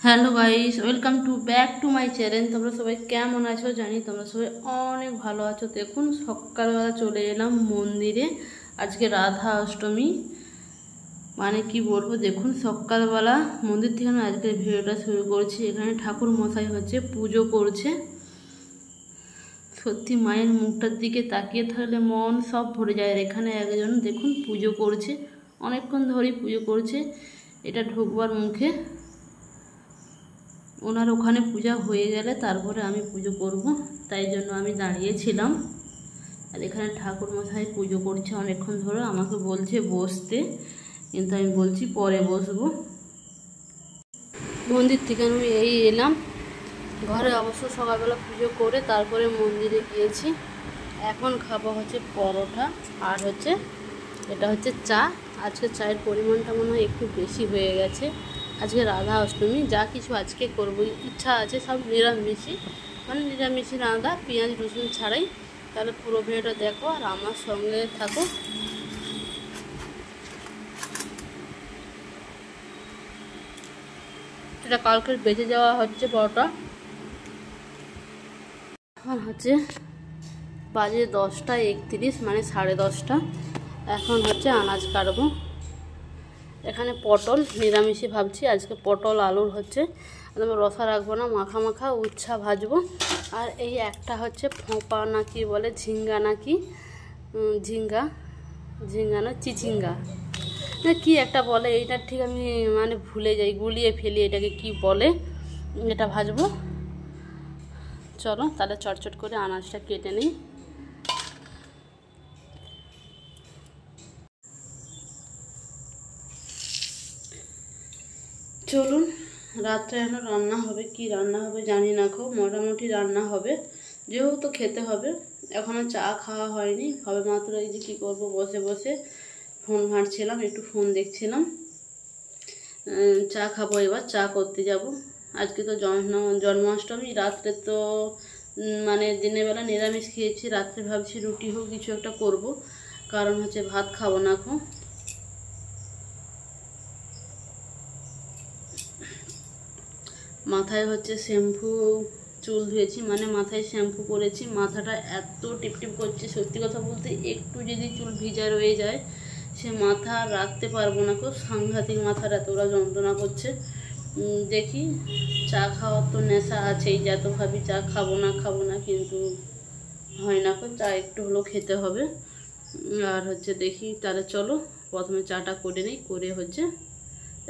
Hello guys, welcome back to my channel. তোমরা সবাই কেমন আছো? জানি তোমরা সবাই অনেক ভালো আছো। দেখুন, সকালবেলা চলে এলাম মন্দিরে। আজকে রাধা অষ্টমী, মানে কি বলবো, দেখুন সকালবেলা মন্দির থেকে আমি আজকের ভিডিওটা শুরু করছি। এখানে ঠাকুর মশাই হচ্ছে পুজো করছে। সত্যি মায়ের মুখটার দিকে তাকিয়ে থাকলে মন সব ভরে যায়। আর এখানে একজন দেখুন পুজো করছে, অনেকক্ষণ ধরেই পুজো করছে। এটা ঢুকবার মুখে, ওনার ওখানে পূজা হয়ে গেলে তারপরে আমি পুজো করব, তাই জন্য আমি দাঁড়িয়েছিলাম। আর এখানে ঠাকুর মশাই পুজো করছে অনেকক্ষণ ধরে। আমাকে বলছে বসতে, কিন্তু আমি বলছি পরে বসবো। মন্দির থেকে আমি এই এলাম ঘরে। অবশ্য সকালবেলা পুজো করে তারপরে মন্দিরে গিয়েছি। এখন খাবো হচ্ছে পরোটা, আর হচ্ছে এটা হচ্ছে চা। আজকে চায়ের পরিমাণটা মনে হয় একটু বেশি হয়ে গেছে। আজকে রাধা অষ্টমী, যা কিছু আজকে করবো ইচ্ছা আছে সব নিরামিষই, মানে নিরামিষই রাধা, পেঁয়াজ রসুন ছাড়াই। তাহলে পুরো ভিডিওটা দেখো আর আমার সঙ্গে থাকো। এটা কালকের বেঁচে যাওয়া হচ্ছে পরোটা। এখন হচ্ছে বাজে 10:31, মানে 10:30। এখন হচ্ছে আনাজ কাটবো। এখানে পটল নিরামিষই ভাবছি, আজকে পটল আলুর হচ্ছে, একদম রসা রাখবো না, মাখা মাখা উচ্ছা ভাজবো। আর এই একটা হচ্ছে ফোঁপা না কি বলে, ঝিঙ্গা নাকি, ঝিঙ্গা না চিচিঙ্গা না কি একটা বলে, এইটা ঠিক আমি মানে ভুলে যাই, গুলিয়ে ফেলি এটাকে কি বলে। এটা ভাজবো। চলো তাহলে চটচট করে আনাজটা কেটে নিই। চলুন, রাত্রে এখন রান্না হবে, কি রান্না হবে জানি না, খুব মোটামুটি রান্না হবে, যেহেতু খেতে হবে। এখনও চা খাওয়া হয়নি, হবে মাত্র। এই যে কী করবো, বসে বসে ফোন ঘাঁটছিলাম, একটু ফোন দেখছিলাম। চা খাবো, এবার চা করতে যাব। আজকে তো জন্মাষ্টমী। রাত্রে তো মানে দিনের বেলা নিরামিষ খেয়েছি, রাত্রে ভাবছি রুটি হোক কিছু একটা করব, কারণ হচ্ছে ভাত খাবো না এখন। মাথায় হচ্ছে শ্যাম্পু, চুল ধুয়েছি, মানে মাথায় শ্যাম্পু করেছি। মাথাটা এত টিপটিপ করছে, সত্যি কথা বলতে একটু যদি চুল ভিজা রয়ে যায় সে মাথা রাখতে পারবো না। খুব সাংঘাতিক মাথার এতটা যন্ত্রণা করছে। দেখি, চা খাওয়ার তো নেশা আছেই, যত ভাবি চা খাবো না, কিন্তু হয় না, চা একটু হলেও খেতে হবে। আর হচ্ছে দেখি, তাহলে চলো প্রথমে চাটা করে নিই, করে হচ্ছে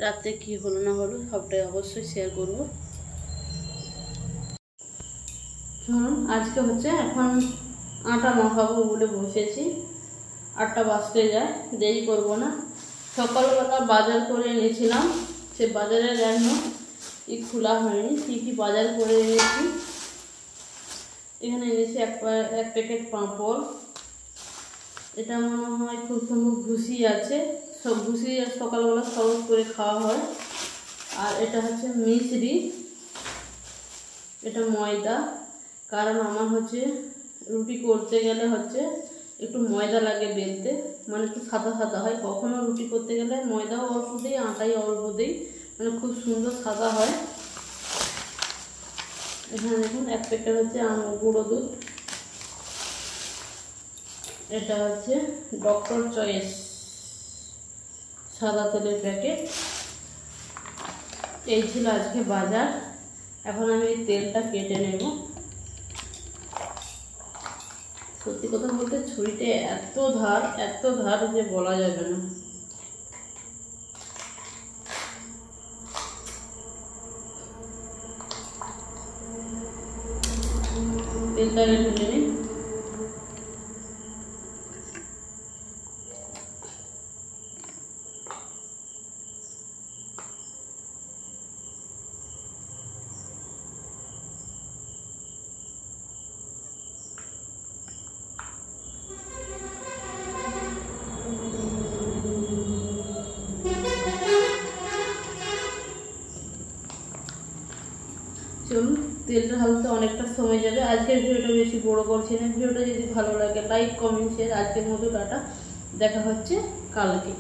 রাত্রে কি হলো না হলো সবটাই অবশ্যই শেয়ার করব। শুনুন, আজকে হচ্ছে এখন আটা মাখাবো বলে বসেছি। 8টা বাজতে যায়, দেরি করবো না। সকালবেলা বাজার করে এনেছিলাম, সে বাজারের এখনো খোলা হয়নি। কী কী বাজার করে এনেছি, এখানে এনেছি এক প্যাকেট পাঁপড়। এটা মনে হয় খুব সম্ভব ভুসি আছে, সব ভুসি সকালবেলা সরব করে খাওয়া হয়। আর এটা হচ্ছে মিশ্রি, এটা ময়দা, কারণ আমার হচ্ছে রুটি করতে গেলে হচ্ছে একটু ময়দা লাগে বেলতে, মানে একটু সাদা সাদা হয়। কখনো রুটি করতে গেলে ময়দাও অল্প দিই, আটাই অল্প দিই, মানে খুব সুন্দর সাদা হয়। এখানে দেখুন এক প্যাকেট হচ্ছে গুঁড়ো দুধ। এটা হচ্ছে ডক্টর চয়েস সাদা তেলের প্যাকেট। এই ছিল আজকে বাজার। এখন আমি এই তেলটা কেটে নেব। সত্যি কথা বলতে ছুরিতে এত ধার যে বলা যাবে না। তেলটা ঢেলে নিই। চলুন, তেলটা ঢালতে অনেকটা সময় যাবে। আজকের ভিডিওটা বেশি বড় করছি না। ভিডিওটা যদি ভালো লাগে লাইক কমেন্ট শেয়ার। আজকের মতো টাটা, দেখা হচ্ছে কালকে।